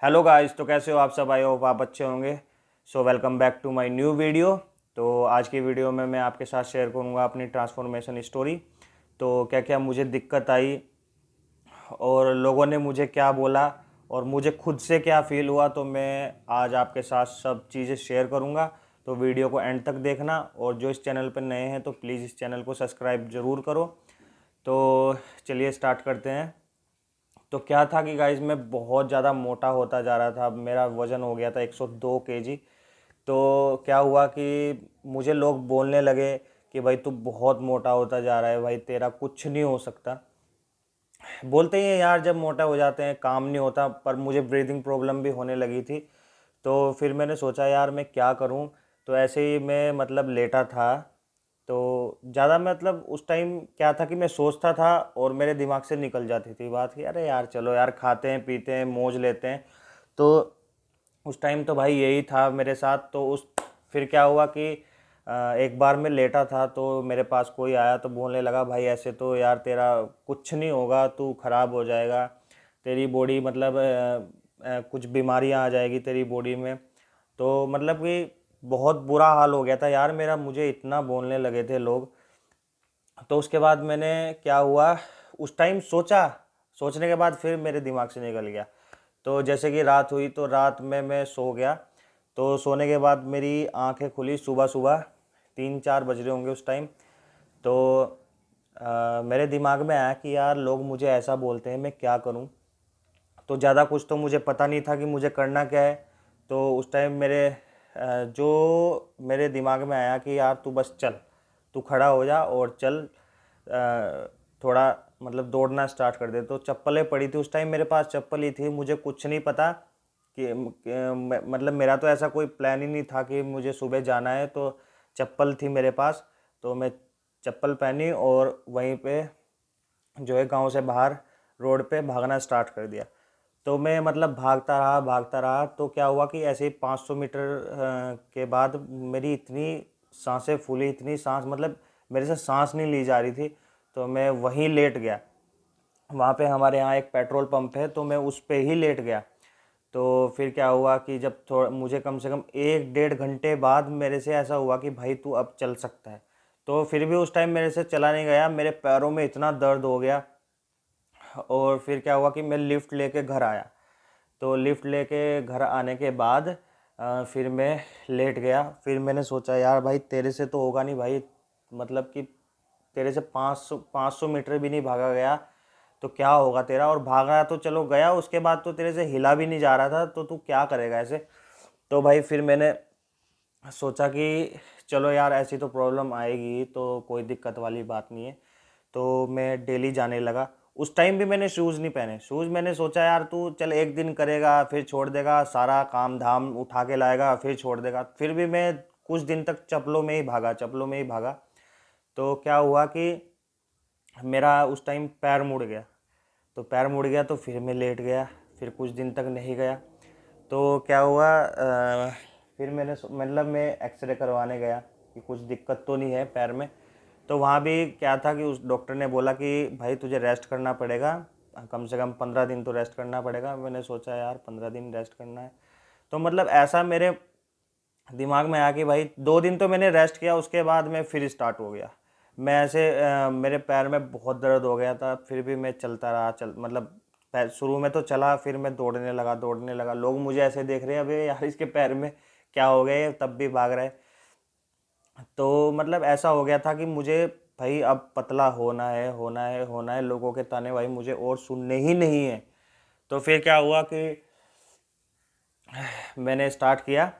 Hello guys, तो कैसे हो आप सब? आई होप आप अच्छे होंगे। So welcome back to my new video. तो आज की वीडियो में मैं आपके साथ शेयर करूंगा अपनी ट्रांसफॉर्मेशन स्टोरी। तो क्या क्या मुझे दिक्कत आई और लोगों ने मुझे क्या बोला और मुझे खुद से क्या फ़ील हुआ, तो मैं आज आपके साथ सब चीज़ें शेयर करूंगा। तो वीडियो को एंड तक देखना, और जो इस चैनल पर नए हैं तो प्लीज़ इस चैनल को सब्सक्राइब ज़रूर करो। तो चलिए स्टार्ट करते हैं। तो क्या था कि गाइज मैं बहुत ज़्यादा मोटा होता जा रहा था। अब मेरा वज़न हो गया था 102 केजी। तो क्या हुआ कि मुझे लोग बोलने लगे कि भाई तू बहुत मोटा होता जा रहा है, भाई तेरा कुछ नहीं हो सकता। बोलते ही हैं यार, जब मोटा हो जाते हैं काम नहीं होता। पर मुझे ब्रीदिंग प्रॉब्लम भी होने लगी थी। तो फिर मैंने सोचा यार मैं क्या करूं। तो ऐसे ही मैं मतलब लेटा था। तो ज़्यादा मतलब उस टाइम क्या था कि मैं सोचता था और मेरे दिमाग से निकल जाती थी बात कि अरे यार चलो यार, खाते हैं पीते हैं मौज लेते हैं। तो उस टाइम तो भाई यही था मेरे साथ। तो उस फिर क्या हुआ कि एक बार मैं लेटा था तो मेरे पास कोई आया तो बोलने लगा भाई ऐसे तो यार तेरा कुछ नहीं होगा, तू खराब हो जाएगा, तेरी बॉडी मतलब कुछ बीमारियां आ जाएगी तेरी बॉडी में। तो मतलब कि बहुत बुरा हाल हो गया था यार मेरा, मुझे इतना बोलने लगे थे लोग। तो उसके बाद मैंने क्या हुआ, उस टाइम सोचा, सोचने के बाद फिर मेरे दिमाग से निकल गया। तो जैसे कि रात हुई तो रात में मैं सो गया। तो सोने के बाद मेरी आंखें खुली सुबह सुबह, 3-4 बज रहे होंगे उस टाइम। तो मेरे दिमाग में आया कि यार लोग मुझे ऐसा बोलते हैं, मैं क्या करूं। तो ज़्यादा कुछ तो मुझे पता नहीं था कि मुझे करना क्या है। तो उस टाइम जो मेरे दिमाग में आया कि यार तू बस चल, तू खड़ा हो जा और चल, थोड़ा मतलब दौड़ना स्टार्ट कर दे। तो चप्पलें पड़ी थी उस टाइम, मेरे पास चप्पल ही थी, मुझे कुछ नहीं पता मतलब मेरा तो ऐसा कोई प्लान ही नहीं था कि मुझे सुबह जाना है। तो चप्पल थी मेरे पास। तो मैं चप्पल पहनी और वहीं पे जो है गांव से बाहर रोड पे भागना स्टार्ट कर दिया। तो मैं मतलब भागता रहा भागता रहा। तो क्या हुआ कि ऐसे ही 500 मीटर के बाद मेरी इतनी सांसें फूली, इतनी सांस मतलब मेरे से सांस नहीं ली जा रही थी। तो मैं वहीं लेट गया। वहाँ पे हमारे यहाँ एक पेट्रोल पंप है, तो मैं उस पे ही लेट गया। तो फिर क्या हुआ कि जब थोड़ा मुझे कम से कम 1-1.5 घंटे बाद मेरे से ऐसा हुआ कि भाई तू अब चल सकता है। तो फिर भी उस टाइम मेरे से चला नहीं गया, मेरे पैरों में इतना दर्द हो गया। और फिर क्या हुआ कि मैं लिफ्ट लेके घर आया। तो लिफ्ट लेके घर आने के बाद फिर मैं लेट गया। फिर मैंने सोचा यार भाई तेरे से तो होगा नहीं भाई, मतलब कि तेरे से 500 मीटर भी नहीं भागा गया तो क्या होगा तेरा। और भागा तो चलो गया, उसके बाद तो तेरे से हिला भी नहीं जा रहा था, तो तू क्या करेगा ऐसे। तो भाई फिर मैंने सोचा कि चलो यार ऐसी तो प्रॉब्लम आएगी तो कोई दिक्कत वाली बात नहीं है। तो मैं डेली जाने लगा। उस टाइम भी मैंने शूज़ नहीं पहने। शूज़ मैंने सोचा यार तू चल एक दिन करेगा फिर छोड़ देगा, सारा काम धाम उठा के लाएगा फिर छोड़ देगा। फिर भी मैं कुछ दिन तक चप्पलों में ही भागा, चप्पलों में ही भागा। तो क्या हुआ कि मेरा उस टाइम पैर मुड़ गया। तो पैर मुड़ गया तो फिर मैं लेट गया, फिर कुछ दिन तक नहीं गया। तो क्या हुआ, फिर मतलब मैं एक्सरे करवाने गया कि कुछ दिक्कत तो नहीं है पैर में। तो वहाँ भी क्या था कि उस डॉक्टर ने बोला कि भाई तुझे रेस्ट करना पड़ेगा, कम से कम 15 दिन तो रेस्ट करना पड़ेगा। मैंने सोचा यार 15 दिन रेस्ट करना है। तो मतलब ऐसा मेरे दिमाग में आया कि भाई 2 दिन तो मैंने रेस्ट किया, उसके बाद मैं फिर स्टार्ट हो गया। मैं ऐसे मेरे पैर में बहुत दर्द हो गया था, फिर भी मैं चलता रहा। मतलब शुरू में तो चला, फिर मैं दौड़ने लगा दौड़ने लगा। लोग मुझे ऐसे देख रहे हैं, अबे यार इसके पैर में क्या हो गया, ये तब भी भाग रहा है। तो मतलब ऐसा हो गया था कि मुझे भाई अब पतला होना है होना है होना है, लोगों के ताने भाई मुझे और सुनने ही नहीं है। तो फिर क्या हुआ कि मैंने स्टार्ट किया।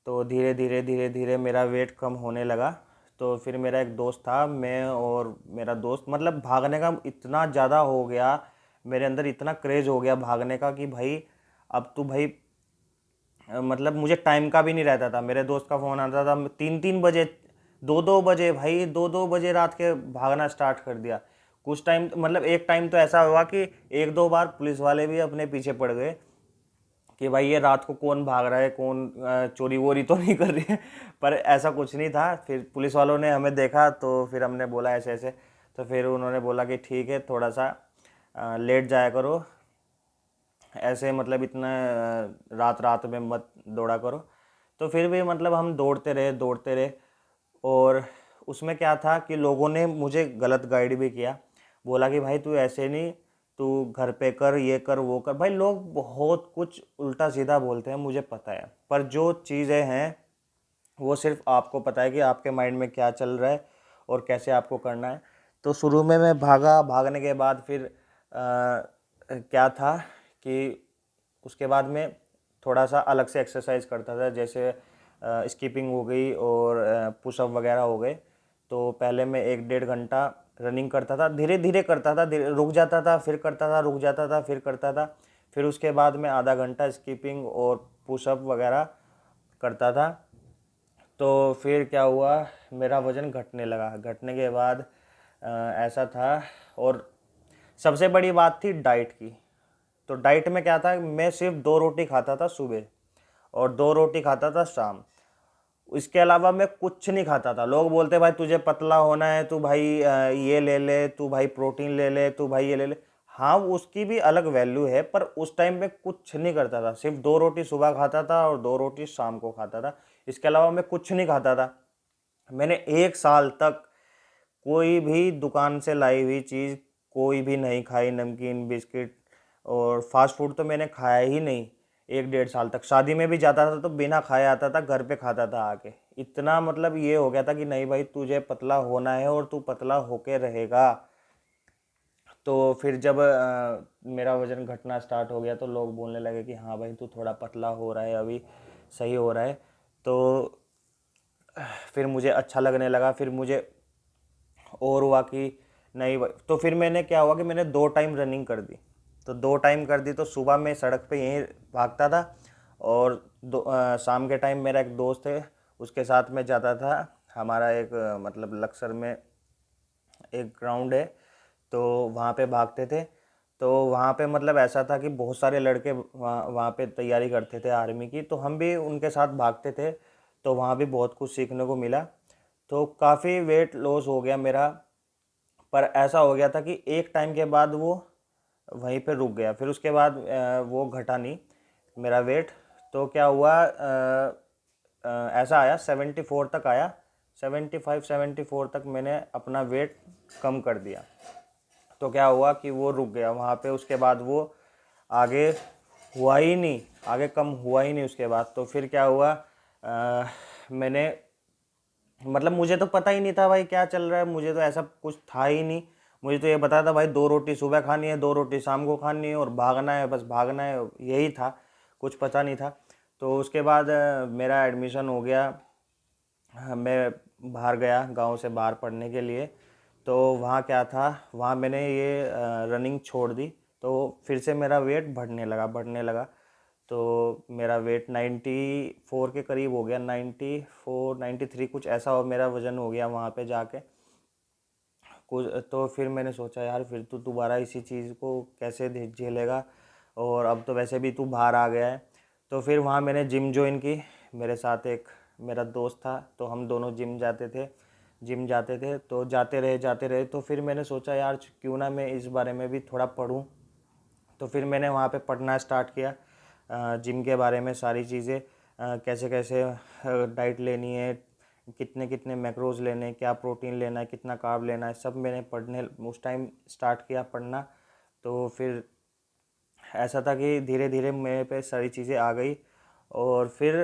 तो धीरे धीरे धीरे धीरे मेरा वेट कम होने लगा। तो फिर मेरा एक दोस्त था, मैं और मेरा दोस्त मतलब भागने का इतना ज़्यादा हो गया, मेरे अंदर इतना क्रेज़ हो गया भागने का कि भाई अब तो भाई मतलब मुझे टाइम का भी नहीं रहता था। मेरे दोस्त का फ़ोन आता था 3-3 बजे, 2-2 बजे, भाई 2-2 बजे रात के भागना स्टार्ट कर दिया। कुछ टाइम मतलब एक टाइम तो ऐसा हुआ कि 1-2 बार पुलिस वाले भी अपने पीछे पड़ गए कि भाई ये रात को कौन भाग रहा है, कौन चोरी वोरी तो नहीं कर रही है। पर ऐसा कुछ नहीं था। फिर पुलिस वालों ने हमें देखा तो फिर हमने बोला ऐसे ऐसे। तो फिर उन्होंने बोला कि ठीक है थोड़ा सा लेट जाया करो, ऐसे मतलब इतना रात रात में मत दौड़ा करो। तो फिर भी मतलब हम दौड़ते रहे। और उसमें क्या था कि लोगों ने मुझे गलत गाइड भी किया, बोला कि भाई तू ऐसे नहीं, तू घर पे कर, ये कर वो कर। भाई लोग बहुत कुछ उल्टा सीधा बोलते हैं, मुझे पता है, पर जो चीज़ें हैं वो सिर्फ आपको पता है कि आपके माइंड में क्या चल रहा है और कैसे आपको करना है। तो शुरू में मैं भागा, भागने के बाद फिर क्या था कि उसके बाद में थोड़ा सा अलग से एक्सरसाइज करता था, जैसे स्किपिंग हो गई और पुशअप वगैरह हो गए। तो पहले मैं 1-1.5 घंटा रनिंग करता था, धीरे धीरे करता था, रुक जाता था, फिर करता था, रुक जाता था, फिर करता था। फिर उसके बाद में आधा घंटा स्किपिंग और पुशअप वगैरह करता था। तो फिर क्या हुआ, मेरा वज़न घटने लगा। घटने के बाद ऐसा था। और सबसे बड़ी बात थी डाइट की। तो डाइट में क्या था, मैं सिर्फ 2 रोटी खाता था सुबह और 2 रोटी खाता था शाम। इसके अलावा मैं कुछ नहीं खाता था। लोग बोलते भाई तुझे पतला होना है, तू भाई ये ले ले, तू भाई प्रोटीन ले ले, तू भाई ये ले ले। हाँ, उसकी भी अलग वैल्यू है, पर उस टाइम में कुछ नहीं करता था। सिर्फ 2 रोटी सुबह खाता था और 2 रोटी शाम को खाता था। इसके अलावा मैं कुछ नहीं खाता था। मैंने 1 साल तक कोई भी दुकान से लाई हुई चीज़ कोई भी नहीं खाई, नमकीन, बिस्किट और फास्ट फूड तो मैंने खाया ही नहीं 1-1.5 साल तक। शादी में भी जाता था तो बिना खाए आता था, घर पे खाता था आके। इतना मतलब ये हो गया था कि नहीं भाई तुझे पतला होना है और तू पतला होके रहेगा। तो फिर जब मेरा वज़न घटना स्टार्ट हो गया तो लोग बोलने लगे कि हाँ भाई तू थोड़ा पतला हो रहा है, अभी सही हो रहा है। तो फिर मुझे अच्छा लगने लगा। फिर मुझे और हुआ कि नहीं भाई। तो फिर मैंने क्या हुआ कि मैंने 2 टाइम रनिंग कर दी। तो 2 टाइम कर दी, तो सुबह मैं सड़क पे यहीं भागता था और शाम के टाइम मेरा एक दोस्त है, उसके साथ में जाता था। हमारा एक मतलब लक्सर में एक ग्राउंड है, तो वहाँ पे भागते थे। तो वहाँ पे मतलब ऐसा था कि बहुत सारे लड़के वहाँ वहाँ पे तैयारी करते थे आर्मी की, तो हम भी उनके साथ भागते थे। तो वहाँ भी बहुत कुछ सीखने को मिला। तो काफ़ी वेट लॉस हो गया मेरा। पर ऐसा हो गया था कि एक टाइम के बाद वो वहीं पे रुक गया। फिर उसके बाद वो घटा नहीं मेरा वेट। तो क्या हुआ, ऐसा आया 74 तक आया, 75-74 तक मैंने अपना वेट कम कर दिया। तो क्या हुआ कि वो रुक गया वहाँ पे। उसके बाद वो आगे हुआ ही नहीं, आगे कम हुआ ही नहीं उसके बाद। तो फिर क्या हुआ, मैंने मतलब मुझे तो पता ही नहीं था भाई क्या चल रहा है, मुझे तो ऐसा कुछ था ही नहीं। मुझे तो ये पता था भाई 2 रोटी सुबह खानी है, 2 रोटी शाम को खानी है और भागना है, बस भागना है, यही था। कुछ पता नहीं था। तो उसके बाद मेरा एडमिशन हो गया। मैं बाहर गया, गांव से बाहर पढ़ने के लिए। तो वहाँ क्या था, वहाँ मैंने ये रनिंग छोड़ दी। तो फिर से मेरा वेट बढ़ने लगा। तो मेरा वेट 94 के करीब हो गया, 94-93 कुछ ऐसा हो मेरा वज़न हो गया वहाँ पे जाके कुछ। तो फिर मैंने सोचा यार फिर तो दोबारा इसी चीज़ को कैसे झेलेगा, और अब तो वैसे भी तू बाहर आ गया है। तो फिर वहाँ मैंने जिम ज्वाइन की। मेरे साथ एक मेरा दोस्त था, तो हम दोनों जिम जाते थे। तो जाते रहे तो फिर मैंने सोचा यार क्यों ना मैं इस बारे में भी थोड़ा पढूं। तो फिर मैंने वहाँ पे पढ़ना स्टार्ट किया जिम के बारे में, सारी चीज़ें कैसे कैसे डाइट लेनी है, कितने कितने मैक्रोज लेने हैं, क्या प्रोटीन लेना है, कितना कार्ब लेना है, सब मैंने पढ़ने उस टाइम स्टार्ट किया पढ़ना। तो फिर ऐसा था कि धीरे धीरे मेरे पे सारी चीज़ें आ गई। और फिर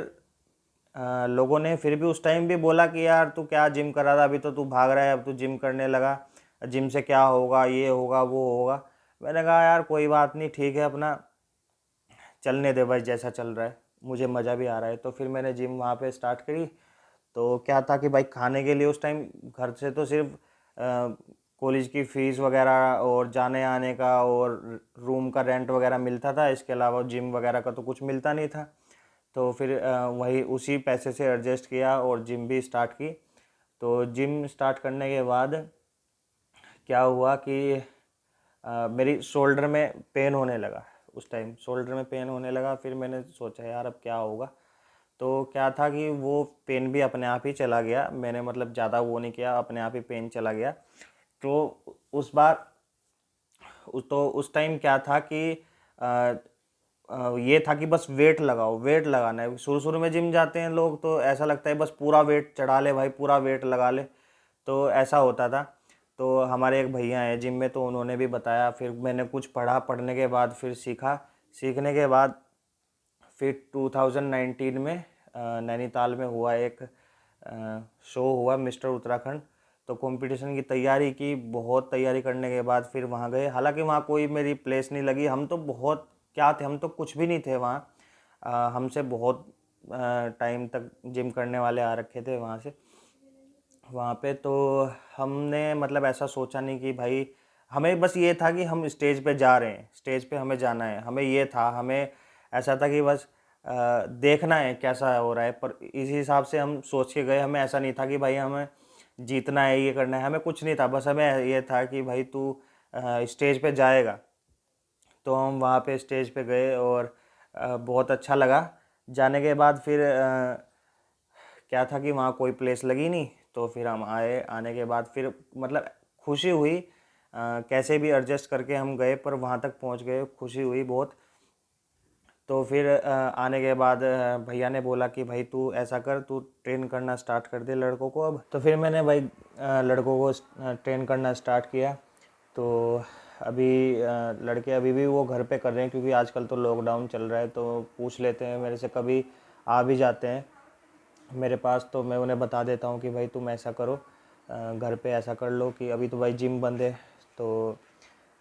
लोगों ने फिर भी उस टाइम भी बोला कि यार तू क्या जिम कर रहा था, अभी तो तू भाग रहा है, अब तू जिम करने लगा, जिम से क्या होगा, ये होगा वो होगा। मैंने कहा यार कोई बात नहीं, ठीक है, अपना चलने दे भाई, जैसा चल रहा है, मुझे मज़ा भी आ रहा है। तो फिर मैंने जिम वहाँ पे स्टार्ट करी। तो क्या था कि भाई खाने के लिए उस टाइम घर से तो सिर्फ कॉलेज की फ़ीस वगैरह और जाने आने का और रूम का रेंट वगैरह मिलता था। इसके अलावा जिम वगैरह का तो कुछ मिलता नहीं था। तो फिर वही उसी पैसे से एडजस्ट किया और जिम भी स्टार्ट की। तो जिम स्टार्ट करने के बाद क्या हुआ कि मेरी शोल्डर में पेन होने लगा। उस टाइम शोल्डर में पेन होने लगा। फिर मैंने सोचा यार अब क्या होगा। तो क्या था कि वो पेन भी अपने आप ही चला गया, मैंने मतलब ज़्यादा वो नहीं किया, अपने आप ही पेन चला गया। तो उस बार तो उस टाइम क्या था कि ये था कि बस वेट लगाओ, वेट लगाना है। शुरू शुरू में जिम जाते हैं लोग तो ऐसा लगता है बस पूरा वेट चढ़ा ले भाई, पूरा वेट लगा ले, तो ऐसा होता था। तो हमारे एक भैया हैं जिम में, तो उन्होंने भी बताया, फिर मैंने कुछ पढ़ा, पढ़ने के बाद फिर सीखा, सीखने के बाद फिर 2019 में नैनीताल में हुआ एक शो हुआ मिस्टर उत्तराखंड। तो कंपटीशन की तैयारी की, बहुत तैयारी करने के बाद फिर वहाँ गए। हालांकि वहाँ कोई मेरी प्लेस नहीं लगी, हम तो बहुत क्या थे, हम तो कुछ भी नहीं थे वहाँ। हमसे बहुत टाइम तक जिम करने वाले आ रखे थे वहाँ से, वहाँ पे। तो हमने मतलब ऐसा सोचा नहीं कि भाई, हमें बस ये था कि हम स्टेज पे जा रहे हैं, स्टेज पे हमें जाना है, हमें ये था, हमें ऐसा था कि बस देखना है कैसा हो रहा है। पर इस हिसाब से हम सोच के गए, हमें ऐसा नहीं था कि भाई हमें जीतना है, ये करना है, हमें कुछ नहीं था। बस हमें ये था कि भाई तू स्टेज पे जाएगा। तो हम वहाँ पे स्टेज पे गए और बहुत अच्छा लगा। जाने के बाद फिर क्या था कि वहाँ कोई प्लेस लगी नहीं, तो फिर हम आए। आने के बाद फिर मतलब खुशी हुई, कैसे भी एडजस्ट करके हम गए, पर वहाँ तक पहुँच गए, खुशी हुई बहुत। तो फिर आने के बाद भैया ने बोला कि भाई तू ऐसा कर, तू ट्रेन करना स्टार्ट कर दे लड़कों को अब। तो फिर मैंने भाई लड़कों को ट्रेन करना स्टार्ट किया। तो अभी लड़के अभी भी वो घर पे कर रहे हैं, क्योंकि आजकल तो लॉकडाउन चल रहा है, तो पूछ लेते हैं मेरे से, कभी आ भी जाते हैं मेरे पास। तो मैं उन्हें बता देता हूँ कि भाई तुम ऐसा करो, घर पे ऐसा कर लो कि अभी तो भाई जिम बंद है। तो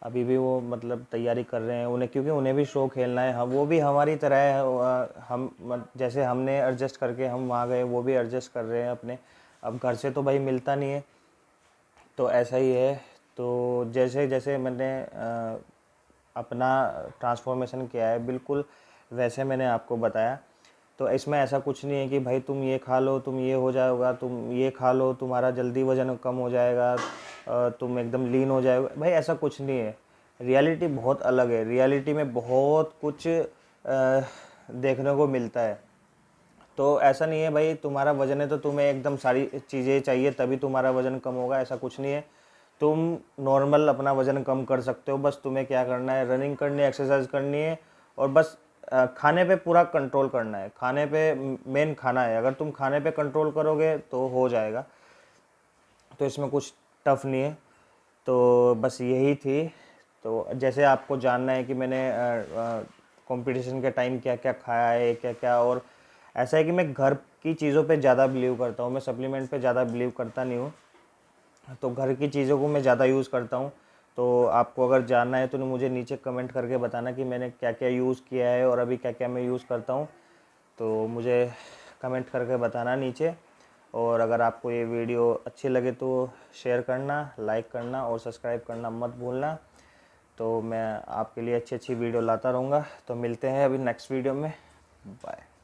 अभी भी वो मतलब तैयारी कर रहे हैं उन्हें, क्योंकि उन्हें भी शो खेलना है। हम वो भी हमारी तरह है, जैसे हमने एडजस्ट करके हम वहाँ गए, वो भी एडजस्ट कर रहे हैं अपने। अब घर से तो भाई मिलता नहीं है, तो ऐसा ही है। तो जैसे जैसे मैंने अपना ट्रांसफॉर्मेशन किया है, बिल्कुल वैसे मैंने आपको बताया। तो इसमें ऐसा कुछ नहीं है कि भाई तुम ये खा लो, तुम ये हो जाओगा, तुम ये खा लो, तुम्हारा जल्दी वजन कम हो जाएगा, तुम एकदम लीन हो जाएगा, भाई ऐसा कुछ नहीं है। रियलिटी बहुत अलग है, रियलिटी में बहुत कुछ देखने को मिलता है। तो ऐसा नहीं है भाई तुम्हारा वजन है तो तुम्हें एकदम सारी चीज़ें चाहिए तभी तुम्हारा वज़न कम होगा, ऐसा कुछ नहीं है। तुम नॉर्मल अपना वज़न कम कर सकते हो। बस तुम्हें क्या करना है, रनिंग करनी है, एक्सरसाइज करनी है, और बस खाने पे पूरा कंट्रोल करना है। खाने पे मेन खाना है, अगर तुम खाने पे कंट्रोल करोगे तो हो जाएगा। तो इसमें कुछ टफ नहीं है। तो बस यही थी। तो जैसे आपको जानना है कि मैंने कंपटीशन के टाइम क्या क्या खाया है, क्या क्या, और ऐसा है कि मैं घर की चीज़ों पे ज़्यादा बिलीव करता हूँ, मैं सप्लीमेंट पे ज़्यादा बिलीव करता नहीं हूँ। तो घर की चीज़ों को मैं ज़्यादा यूज़ करता हूँ। तो आपको अगर जानना है तो मुझे नीचे कमेंट करके बताना कि मैंने क्या क्या यूज़ किया है और अभी क्या क्या मैं यूज़ करता हूँ। तो मुझे कमेंट करके बताना नीचे। और अगर आपको ये वीडियो अच्छी लगे तो शेयर करना, लाइक करना और सब्सक्राइब करना मत भूलना। तो मैं आपके लिए अच्छी अच्छी वीडियो लाता रहूँगा। तो मिलते हैं अभी नेक्स्ट वीडियो में। बाय।